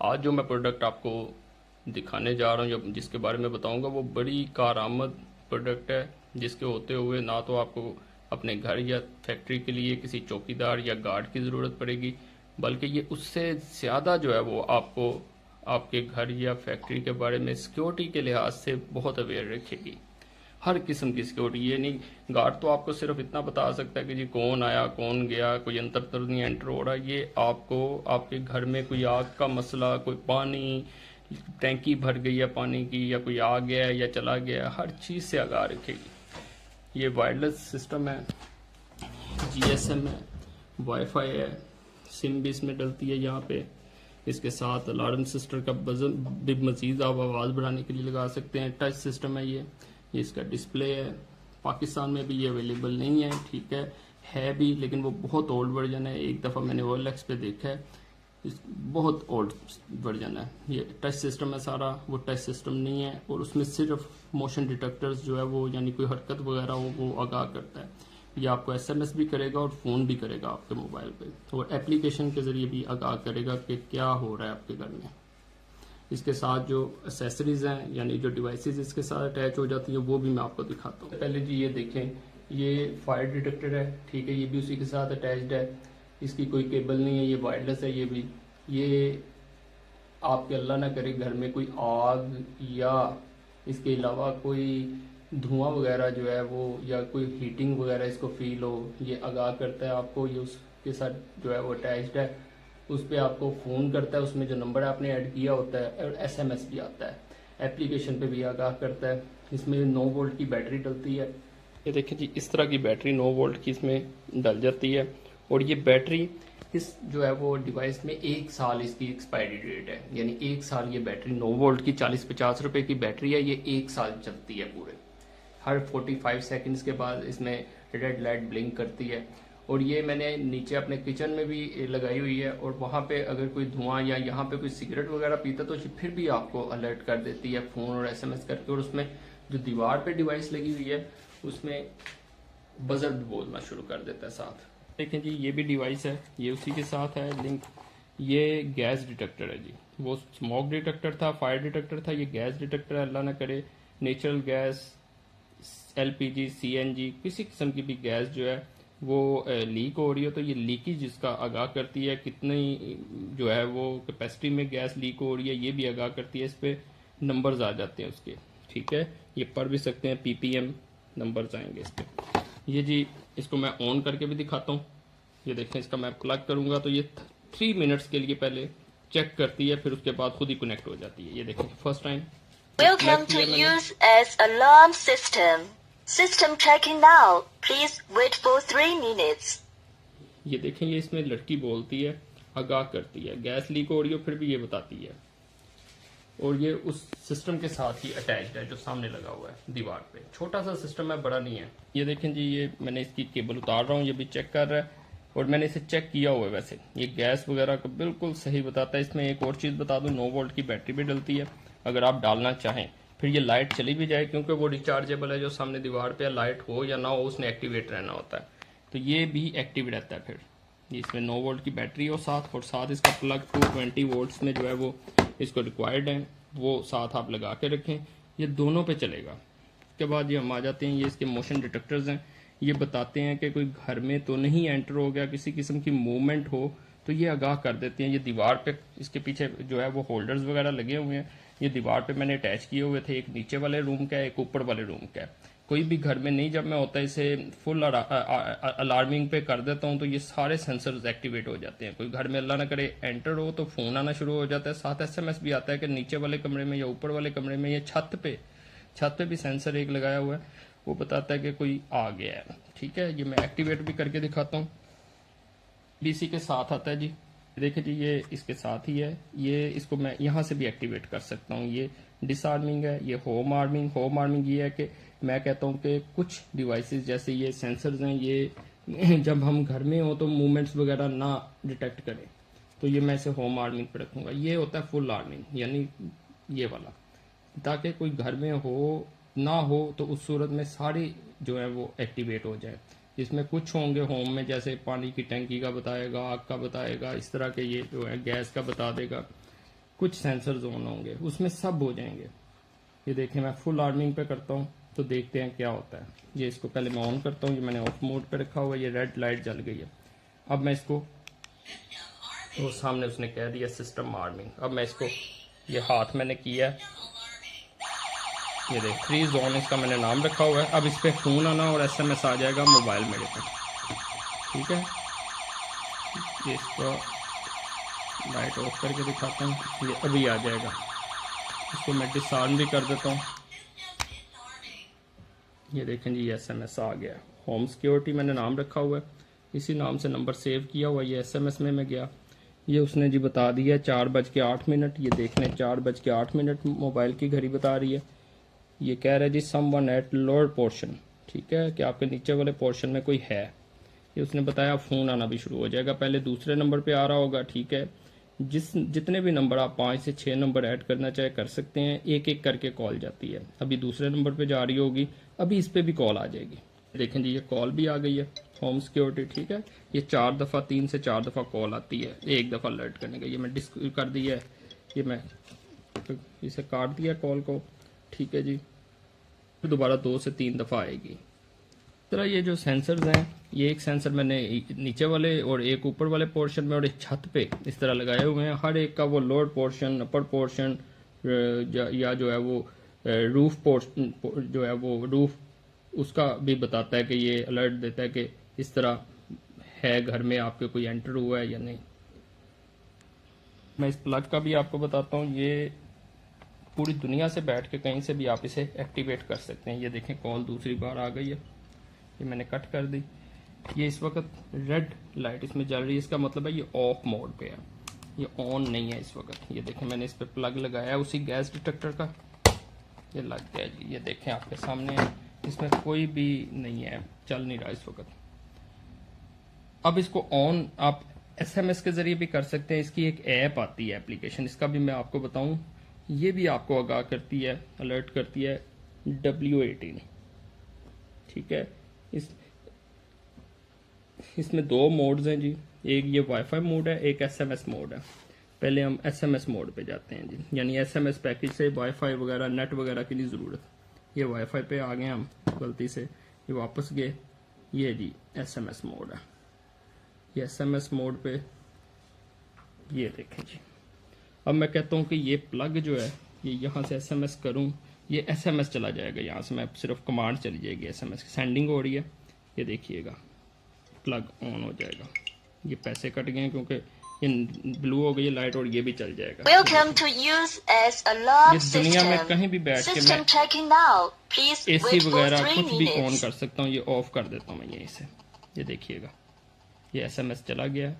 आज जो मैं प्रोडक्ट आपको दिखाने जा रहा हूँ या जिसके बारे में बताऊंगा वो बड़ी कारआमद प्रोडक्ट है, जिसके होते हुए ना तो आपको अपने घर या फैक्ट्री के लिए किसी चौकीदार या गार्ड की ज़रूरत पड़ेगी, बल्कि ये उससे ज़्यादा जो है वो आपको आपके घर या फैक्ट्री के बारे में सिक्योरिटी के लिहाज से बहुत अवेयर रखेगी। हर किस्म की सिक्योरिटी, ये नहीं गार्ड तो आपको सिर्फ इतना बता सकता है कि जी कौन आया कौन गया, कोई अंतर तो नहीं एंटर हो रहा। ये आपको आपके घर में कोई आग का मसला, कोई पानी टैंकी भर गई है पानी की, या कोई आ गया है या चला गया है, हर चीज़ से आगाह रखेगी। ये वायरलेस सिस्टम है, जीएसएम है, वाईफाई है, सिम भी इसमें डलती है यहाँ पे। इसके साथ अलार्म सिस्टम का बजन भी मजीद आप आवाज़ बढ़ाने के लिए लगा सकते हैं। टच सिस्टम है ये इसका डिस्प्ले है। पाकिस्तान में भी ये अवेलेबल नहीं है, ठीक है भी, लेकिन वो बहुत ओल्ड वर्जन है। एक दफ़ा मैंने OLX पे देखा है, बहुत ओल्ड वर्जन है। ये टच सिस्टम है सारा, वो टच सिस्टम नहीं है, और उसमें सिर्फ मोशन डिटेक्टर्स जो है वो, यानी कोई हरकत वगैरह हो वो आगाह करता है। ये आपको SMS भी करेगा और फ़ोन भी करेगा आपके मोबाइल पे, और एप्लीकेशन के ज़रिए भी आगाह करेगा कि क्या हो रहा है आपके घर में। इसके साथ जो एसेसरीज हैं, यानी जो डिवाइसेस इसके साथ अटैच हो जाती हैं, वो भी मैं आपको दिखाता हूँ। पहले जी ये देखें, ये फायर डिटेक्टर है, ठीक है, ये भी उसी के साथ अटैच्ड है। इसकी कोई केबल नहीं है, ये वायरलेस है। ये भी ये आपके अल्लाह ना करे घर में कोई आग या इसके अलावा कोई धुआं वगैरह जो है वो, या कोई हीटिंग वगैरह इसको फील हो, ये आगाह करता है आपको। ये उसके साथ जो है वो अटैच्ड है, उस पर आपको फ़ोन करता है, उसमें जो नंबर आपने ऐड किया होता है, और SMS भी आता है। एप्लीकेशन पे भी आगाह करता है। इसमें 9 वोल्ट की बैटरी डलती है। ये देखिए जी, इस तरह की बैटरी 9 वोल्ट की इसमें डल जाती है, और ये बैटरी इस जो है वो डिवाइस में 1 साल इसकी एक्सपायरी डेट है, यानी 1 साल ये बैटरी 9 वोल्ट की 40-50 रुपए की बैटरी है, ये 1 साल चलती है पूरे। हर 45 सेकंड्स के बाद इसमें रेड लाइट ब्लिंक करती है। और ये मैंने नीचे अपने किचन में भी लगाई हुई है, और वहाँ पे अगर कोई धुआं या यहाँ पे कोई सिगरेट वगैरह पीता तो फिर भी आपको अलर्ट कर देती है फ़ोन और SMS करके। और उसमें जो दीवार पे डिवाइस लगी हुई है उसमें बजर भी बोलना शुरू कर देता है साथ। देखें जी, ये भी डिवाइस है, ये उसी के साथ है लिंक। ये गैस डिटेक्टर है जी, वो स्मोक डिटेक्टर था, फायर डिटेक्टर था, ये गैस डिटेक्टर है। अल्लाह ना करे नेचुरल गैस, LPG, CNG, किसी किस्म की भी गैस जो है वो लीक हो रही है, तो ये लीकेज जिसका आगाह करती है, कितनी जो है वो कैपेसिटी में गैस लीक हो रही है, ये भी आगाह करती है। इस पे नंबर्स आ जाते हैं उसके, ठीक है, ये पढ़ भी सकते हैं, PPM नंबर्स आएंगे इस पे। ये जी, इसको मैं ऑन करके भी दिखाता हूँ। ये देखें, इसका मैं प्लग करूंगा तो ये 3 मिनट्स के लिए पहले चेक करती है, फिर उसके बाद खुद ही कनेक्ट हो जाती है। ये देखें, first time Welcome to use as alarm system. System checking now. Please wait for 3 minutes. ये देखें, ये इसमें लड़की बोलती है, आगाह करती है, गैस लीक हो रही हो फिर भी ये बताती है। और ये उस सिस्टम के साथ ही अटैच्ड है जो सामने लगा हुआ है दीवार पे। छोटा सा सिस्टम है, बड़ा नहीं है। ये देखें जी, ये मैंने इसकी केबल उतार रहा हूँ, ये भी चेक कर रहा है, और मैंने इसे चेक किया हुआ है। वैसे ये गैस वगैरह को बिल्कुल सही बताता है। इसमें एक और चीज़ बता दूँ, 9 वोल्ट की बैटरी भी डलती है अगर आप डालना चाहें। फिर ये लाइट चली भी जाए, क्योंकि वो रिचार्जेबल है, जो सामने दीवार पे लाइट हो या ना हो उसने एक्टिवेट रहना होता है, तो ये भी एक्टिव रहता है। फिर इसमें 9 वोल्ट की बैटरी हो साथ, और साथ इसका प्लग 220 वोल्ट्स में जो है वो इसको रिक्वायर्ड है, वो साथ आप लगा के रखें, ये दोनों पे चलेगा। उसके बाद ये हम आ जाते हैं, ये इसके मोशन डिटेक्टर्स हैं। ये बताते हैं कि कोई घर में तो नहीं एंटर हो गया, किसी किस्म की मूवमेंट हो तो ये आगाह कर देते हैं। ये दीवार पे, इसके पीछे जो है वो होल्डर्स वगैरह लगे हुए हैं। ये दीवार पे मैंने अटैच किए हुए थे, एक नीचे वाले रूम का है, एक ऊपर वाले रूम का है। कोई भी घर में नहीं, जब मैं होता है इसे फुल अलार्मिंग पे कर देता हूँ तो ये सारे सेंसर्स एक्टिवेट हो जाते हैं। कोई घर में अल्लाह ना करे एंटर हो तो फ़ोन आना शुरू हो जाता है, साथ SMS भी आता है कि नीचे वाले कमरे में या ऊपर वाले कमरे में, या छत पे भी सेंसर एक लगाया हुआ है, वो बताता है कि कोई आ गया है। ठीक है, ये मैं एक्टिवेट भी करके दिखाता हूँ। DC के साथ आता है जी, देखिए जी, ये इसके साथ ही है। ये इसको मैं यहाँ से भी एक्टिवेट कर सकता हूँ। ये डिसआर्मिंग है, ये होम आर्मिंग ये है कि मैं कहता हूँ कि कुछ डिवाइसेस जैसे ये सेंसर्स हैं, ये जब हम घर में हो तो मूवमेंट्स वगैरह ना डिटेक्ट करें, तो ये मैं इसे होम आर्मिंग पे रखूँगा। ये होता है फुल आर्मिंग, यानी ये वाला, ताकि कोई घर में हो ना हो तो उस सूरत में सारी जो है वो एक्टिवेट हो जाए। इसमें कुछ होंगे होम में, जैसे पानी की टंकी का बताएगा, आग का बताएगा, इस तरह के ये जो है गैस का बता देगा। कुछ सेंसर्स ऑन होंगे, उसमें सब हो जाएंगे। ये देखें, मैं फुल आर्मिंग पे करता हूँ तो देखते हैं क्या होता है। ये इसको पहले मैं ऑन करता हूँ, ये मैंने ऑफ मोड पे रखा हुआ है, ये रेड लाइट जल गई है। अब मैं इसको, वो सामने उसने कह दिया सिस्टम आर्मिंग। अब मैं इसको, ये हाथ मैंने किया, ये देख फ्रीज ऑन इसका मैंने नाम रखा हुआ है। अब इस पर फ़ोन आना और SMS आ जाएगा मोबाइल मेरे पे, ठीक है। ये इसको लाइट ऑफ करके दिखाता हूँ, ये अभी आ जाएगा। इसको मैं डिसआर्म भी कर देता हूँ। ये देखें जी, ये SMS आ गया। होम सिक्योरिटी मैंने नाम रखा हुआ है, इसी नाम से नंबर सेव किया हुआ। ये SMS में मैं गया, ये उसने जी बता दिया 4:08। ये देख लें 4:08 मोबाइल की घड़ी बता रही है। ये कह रहा है जी समवन एट लोअर पोर्शन, ठीक है, कि आपके नीचे वाले पोर्शन में कोई है। ये उसने बताया फ़ोन आना भी शुरू हो जाएगा। पहले दूसरे नंबर पे आ रहा होगा, ठीक है। जितने भी नंबर आप 5 से 6 नंबर ऐड करना चाहे कर सकते हैं, एक एक करके कॉल जाती है। अभी दूसरे नंबर पे जा रही होगी, अभी इस पे भी कॉल आ जाएगी। देखें जी, ये कॉल भी आ गई है, होम सिक्योरिटी, ठीक है। ये 4 दफ़ा 3 से 4 दफ़ा कॉल आती है, एक दफ़ा अलर्ट करने का। ये मैं डिस्क कर दी है, ये मैं इसे काट दिया कॉल को, ठीक है जी। फिर दोबारा 2 से 3 दफ़ा आएगी। तरह ये जो सेंसर्स हैं, ये एक सेंसर मैंने नीचे वाले और एक ऊपर वाले पोर्शन में और एक छत पे इस तरह लगाए हुए हैं। हर एक का वो लोअर पोर्शन, अपर पोर्शन या जो है वो रूफ पोर्शन, जो है वो रूफ, उसका भी बताता है कि ये अलर्ट देता है कि इस तरह है घर में आपके कोई एंटर हुआ है या नहीं। मैं इस प्लग का भी आपको बताता हूँ। ये पूरी दुनिया से बैठ के कहीं से भी आप इसे एक्टिवेट कर सकते हैं। ये देखें, कॉल दूसरी बार आ गई है, ये मैंने कट कर दी। ये इस वक्त रेड लाइट इसमें जल रही है, इसका मतलब है ये ऑफ मोड पे है, ये ऑन नहीं है इस वक्त। ये देखें, मैंने इस पे प्लग लगाया है उसी गैस डिटेक्टर का, ये लग गया जी। ये देखें आपके सामने, इसमें कोई भी नहीं है, चल नहीं रहा इस वक्त। अब इसको ऑन आप SMS के जरिए भी कर सकते हैं। इसकी एक ऐप आती है, एप्लीकेशन, इसका भी मैं आपको बताऊं। ये भी आपको आगाह करती है, अलर्ट करती है, W18, ठीक है। इसमें 2 मोड्स हैं जी, एक ये वाईफाई मोड है, एक SMS मोड है। पहले हम SMS मोड पे जाते हैं जी, यानी SMS पैकेज से वाईफाई वगैरह, नेट वगैरह की नहीं ज़रूरत। ये वाईफाई पे आ गए हम गलती से, ये वापस गए। ये जी SMS मोड है, ये SMS मोड पे, ये देखें जी। अब मैं कहता हूँ कि ये प्लग जो है, ये यहाँ से SMS करूँ, ये SMS चला जाएगा यहाँ से, मैं सिर्फ कमांड चली जाएगी, SMS की सेंडिंग हो रही है। ये देखिएगा, प्लग ऑन हो जाएगा। ये पैसे कट गए क्योंकि ये ब्लू हो गई लाइट, और ये भी चल जाएगा। Welcome to use as alarm ये दुनिया में system. कहीं भी बैठ के System मैं checking now. Please AC wait for वगैरह 3 कुछ भी ऑन minutes. कर सकता हूँ। ये ऑफ कर देता हूँ मैं यहीं से, ये देखिएगा, ये SMS चला गया,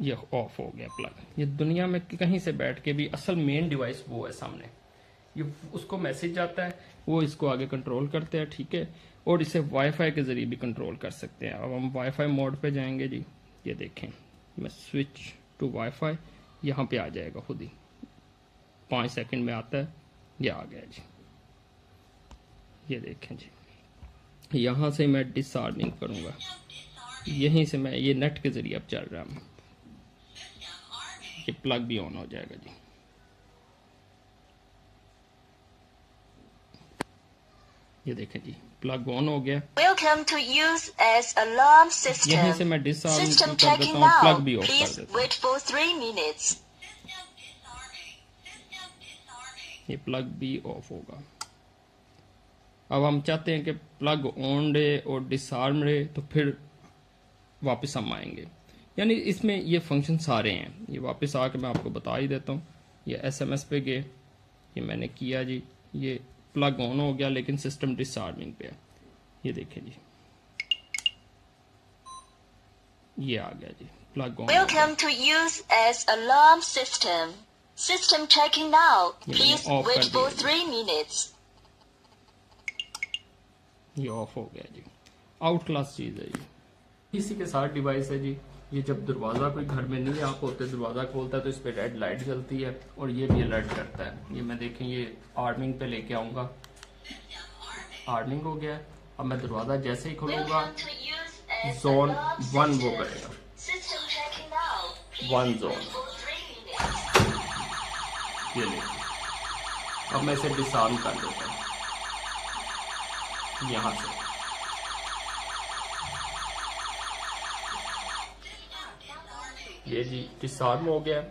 ये ऑफ हो गया प्लग। ये दुनिया में कहीं से बैठ के भी, असल मेन डिवाइस वो है सामने, ये उसको मैसेज आता है, वो इसको आगे कंट्रोल करते हैं, ठीक है। और इसे वाईफाई के जरिए भी कंट्रोल कर सकते हैं। अब हम वाईफाई मोड पे जाएंगे जी, ये देखें, मैं स्विच टू वाईफाई, यहाँ पे आ जाएगा खुद ही, 5 सेकंड में आता है, ये आ गया जी। ये देखें जी, यहाँ से मैं डिसआर्मिंग करूँगा, यहीं से मैं, ये नेट के जरिए अब चल रहा है, ये प्लग भी ऑन हो जाएगा जी। ये देखें जी, प्लग ऑन हो गया। Welcome to use as alarm system. यहीं से मैं डिसआर्म System कर checking देता हूँ, प्लग now. भी ऑफ कर Please देता हूँ। wait for 3 minutes. ये प्लग भी ऑफ होगा। अब हम चाहते हैं कि प्लग ऑन रहे और डिसआर्म रहे, तो फिर वापस हम आएंगे। यानी इसमें ये फंक्शन सारे हैं। ये वापस आके मैं आपको बता ही देता हूँ। ये SMS पे गए, ये मैंने किया जी, ये प्लग ऑन हो गया, लेकिन सिस्टम डिसआर्मिंग पे है। ये देखें जी, ये आ गया जी, plug on. Welcome to use as alarm system. System checking now. Please off wait कर for दिया 3 minutes. ये ऑफ हो गया जी। आउट क्लास चीज़ है ये, इसी के साथ डिवाइस है जी। ये जब दरवाज़ा कोई घर में नहीं आप होते, दरवाज़ा खोलता है तो इस पर रेड लाइट जलती है और ये भी अलर्ट करता है। ये मैं देखें, ये आर्मिंग पे लेके आऊँगा, आर्मिंग हो गया। अब मैं दरवाज़ा जैसे ही खोलूँगा, Welcome to use as zone alarm 1 वो system. करेगा, System checking now. Please 1 wait zone. for 3 minutes. ये देखिए, अब मैं इसे डिसआर्म कर देता हूँ यहाँ से। ये जी डिसआर्म हो गया।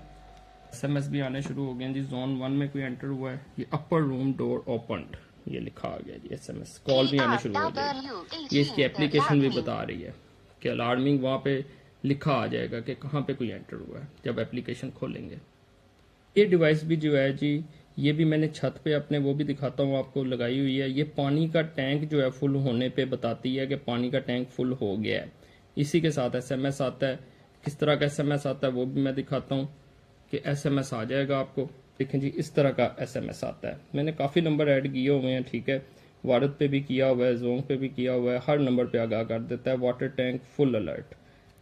SMS भी आने शुरू हो गए जी। जोन 1 में कोई एंटर हुआ है, ये अपर रूम डोर ओपनड, ये लिखा आ गया जी SMS। कॉल भी आने शुरू हो गई। ये इसकी एप्लीकेशन भी बता रही है कि अलार्मिंग, वहाँ पे लिखा आ जाएगा कि कहाँ पे कोई एंटर हुआ है जब एप्लीकेशन खोलेंगे। ये डिवाइस भी जो है जी, ये भी मैंने छत पे अपने, वो भी दिखाता हूँ आपको, लगाई हुई है। ये पानी का टैंक जो है फुल होने पे बताती है कि पानी का टैंक फुल हो गया है। इसी के साथ SMS आता है। किस तरह का SMS आता है वो भी मैं दिखाता हूँ कि SMS आ जाएगा आपको। देखें जी, इस तरह का SMS आता है। मैंने काफ़ी नंबर ऐड किए हुए हैं, ठीक है। वारद पे भी किया हुआ है, जोंग पे भी किया हुआ है। हर नंबर पे आगाह कर देता है। वाटर टैंक फुल अलर्ट,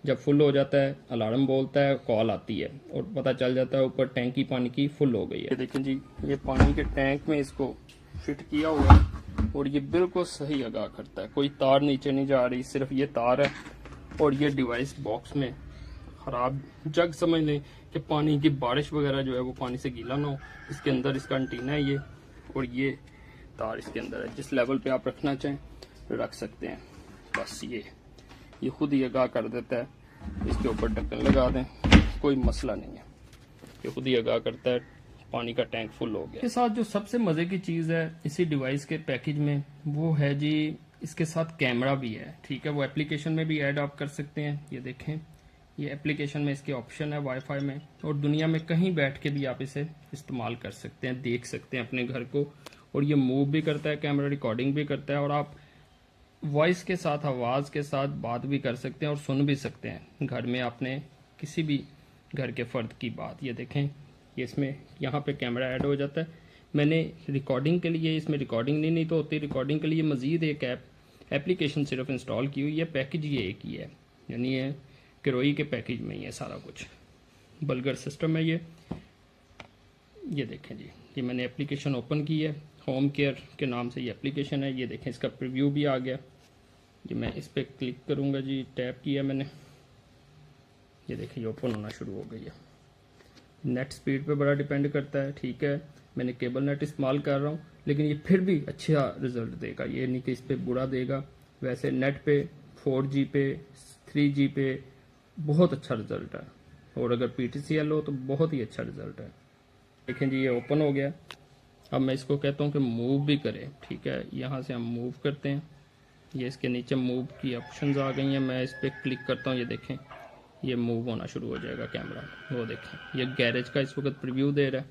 जब फुल हो जाता है अलार्म बोलता है, कॉल आती है और पता चल जाता है ऊपर टैंकी पानी की फुल हो गई है। देखें जी, ये पानी के टैंक में इसको फिट किया हुआ है और ये बिल्कुल सही आगाह करता है। कोई तार नीचे नहीं जा रही, सिर्फ ये तार है। और ये डिवाइस बॉक्स में खराब जग समझ लें कि पानी की बारिश वगैरह जो है वो पानी से गीला ना हो। इसके अंदर इसका एंटीना है ये, और ये तार इसके अंदर है। जिस लेवल पे आप रखना चाहें रख सकते हैं। बस ये खुद ही आगाह कर देता है। इसके ऊपर ढक्कन लगा दें, कोई मसला नहीं है, ये खुद ही आगाह करता है पानी का टैंक फुल हो गया। इसके साथ जो सबसे मजे की चीज है इसी डिवाइस के पैकेज में, वो है जी, इसके साथ कैमरा भी है, ठीक है। वो एप्लीकेशन में भी ऐड आप कर सकते हैं। ये देखें, ये एप्लीकेशन में इसके ऑप्शन है वाईफाई में, और दुनिया में कहीं बैठ के भी आप इसे इस्तेमाल कर सकते हैं, देख सकते हैं अपने घर को। और ये मूव भी करता है कैमरा, रिकॉर्डिंग भी करता है, और आप वॉइस के साथ, आवाज़ के साथ बात भी कर सकते हैं और सुन भी सकते हैं घर में आपने किसी भी घर के फ़र्द की बात। ये देखें, ये इसमें यहाँ पे कैमरा ऐड हो जाता है। मैंने रिकॉर्डिंग के लिए, इसमें रिकॉर्डिंग नहीं तो होती, रिकॉर्डिंग के लिए मज़ीद एक एप्लीकेशन सिर्फ इंस्टॉल की हुई है। पैकेज ये एक ही है, यानी ये किरोई के पैकेज में ही है सारा कुछ। बल्गर सिस्टम है ये देखें जी, ये मैंने एप्लीकेशन ओपन की है। होम केयर के नाम से ये एप्लीकेशन है। ये देखें, इसका प्रीव्यू भी आ गया। ये मैं इस पर क्लिक करूँगा जी, टैप किया मैंने, ये देखें ये ओपन होना शुरू हो गई है। नेट स्पीड पे बड़ा डिपेंड करता है, ठीक है। मैंने केबल नेट इस्तेमाल कर रहा हूँ, लेकिन ये फिर भी अच्छा रिजल्ट देगा। ये नहीं कि इस पर बुरा देगा। वैसे नेट पे 4G पे 3G पे बहुत अच्छा रिजल्ट है, और अगर PTCL हो तो बहुत ही अच्छा रिजल्ट है। देखें जी, ये ओपन हो गया। अब मैं इसको कहता हूँ कि मूव भी करें, ठीक है। यहाँ से हम मूव करते हैं। ये इसके नीचे मूव की ऑप्शंस आ गई हैं। मैं इस पर क्लिक करता हूँ, ये देखें ये मूव होना शुरू हो जाएगा कैमरा। वो देखें, ये गैरेज का इस वक्त प्रीव्यू दे रहा है।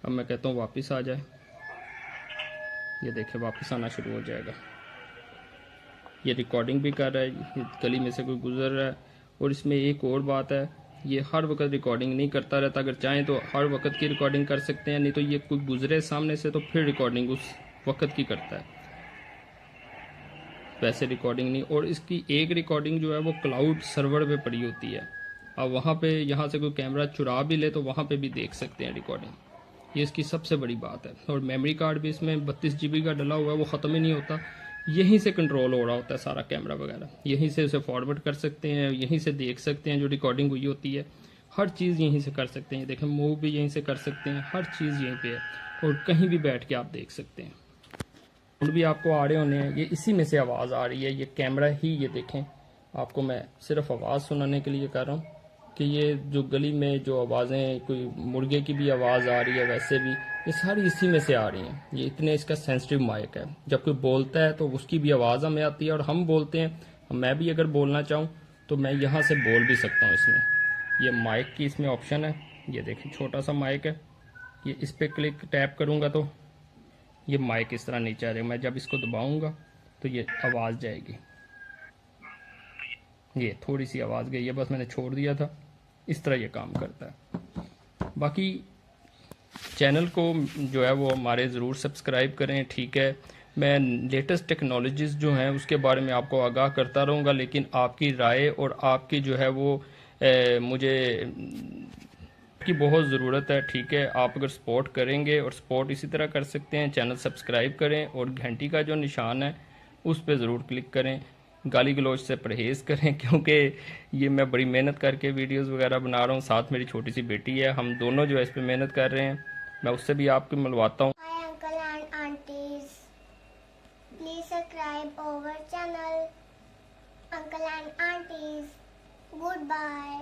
अब मैं कहता हूँ वापस आ जाए, ये देखें वापस आना शुरू हो जाएगा। ये रिकॉर्डिंग भी कर रहा है, ये गली में से कोई गुजर रहा है। और इसमें एक और बात है, ये हर वक्त रिकॉर्डिंग नहीं करता रहता। अगर चाहें तो हर वक्त की रिकॉर्डिंग कर सकते हैं, नहीं तो ये कोई गुजरे सामने से तो फिर रिकॉर्डिंग उस वक्त की करता है, वैसे रिकॉर्डिंग नहीं। और इसकी एक रिकॉर्डिंग जो है वो क्लाउड सर्वर पे पड़ी होती है। अब वहाँ पे, यहाँ से कोई कैमरा चुरा भी ले तो वहाँ पे भी देख सकते हैं रिकॉर्डिंग। ये इसकी सबसे बड़ी बात है। और मेमोरी कार्ड भी इसमें 32 GB का डला हुआ है, वो ख़त्म ही नहीं होता। यहीं से कंट्रोल हो रहा होता है सारा कैमरा वगैरह। यहीं से उसे फॉरवर्ड कर सकते हैं, यहीं से देख सकते हैं जो रिकॉर्डिंग हुई होती है। हर चीज़ यहीं से कर सकते हैं। देखें, मूव भी यहीं से कर सकते हैं, हर चीज़ यहीं पे है, और कहीं भी बैठ के आप देख सकते हैं। और भी आपको आ रहे होने हैं, ये इसी में से आवाज़ आ रही है। ये कैमरा ही, ये देखें, आपको मैं सिर्फ आवाज़ सुनाने के लिए कर रहा हूँ कि ये जो गली में जो आवाज़ें, कोई मुर्गे की भी आवाज़ आ रही है, वैसे भी ये सारी इसी में से आ रही हैं। ये इतने इसका सेंसिटिव माइक है, जब कोई बोलता है तो उसकी भी आवाज़ हमें आती है, और हम बोलते हैं। मैं भी अगर बोलना चाहूँ तो मैं यहाँ से बोल भी सकता हूँ। इसमें ये माइक की इसमें ऑप्शन है, ये देखिए छोटा सा माइक है। ये इस पर क्लिक टैप करूँगा तो ये माइक इस तरह नीचे आ जाएगा। मैं जब इसको दबाऊँगा तो ये आवाज़ जाएगी। ये थोड़ी सी आवाज़ गई है, बस मैंने छोड़ दिया था। इस तरह ये काम करता है। बाकी चैनल को जो है वो हमारे ज़रूर सब्सक्राइब करें, ठीक है। मैं लेटेस्ट टेक्नोलॉजीज़ जो हैं उसके बारे में आपको आगाह करता रहूँगा, लेकिन आपकी राय और आपकी जो है वो मुझे की बहुत ज़रूरत है, ठीक है। आप अगर सपोर्ट करेंगे, और सपोर्ट इसी तरह कर सकते हैं, चैनल सब्सक्राइब करें और घंटी का जो निशान है उस पर ज़रूर क्लिक करें। गाली गलौज से परहेज़ करें, क्योंकि ये मैं बड़ी मेहनत करके वीडियोस वगैरह बना रहा हूँ। साथ मेरी छोटी सी बेटी है, हम दोनों जो है इस पर मेहनत कर रहे हैं। मैं उससे भी आपको मिलवाता हूँ। Hi uncle and aunties, please subscribe our channel. Uncle and aunties, goodbye.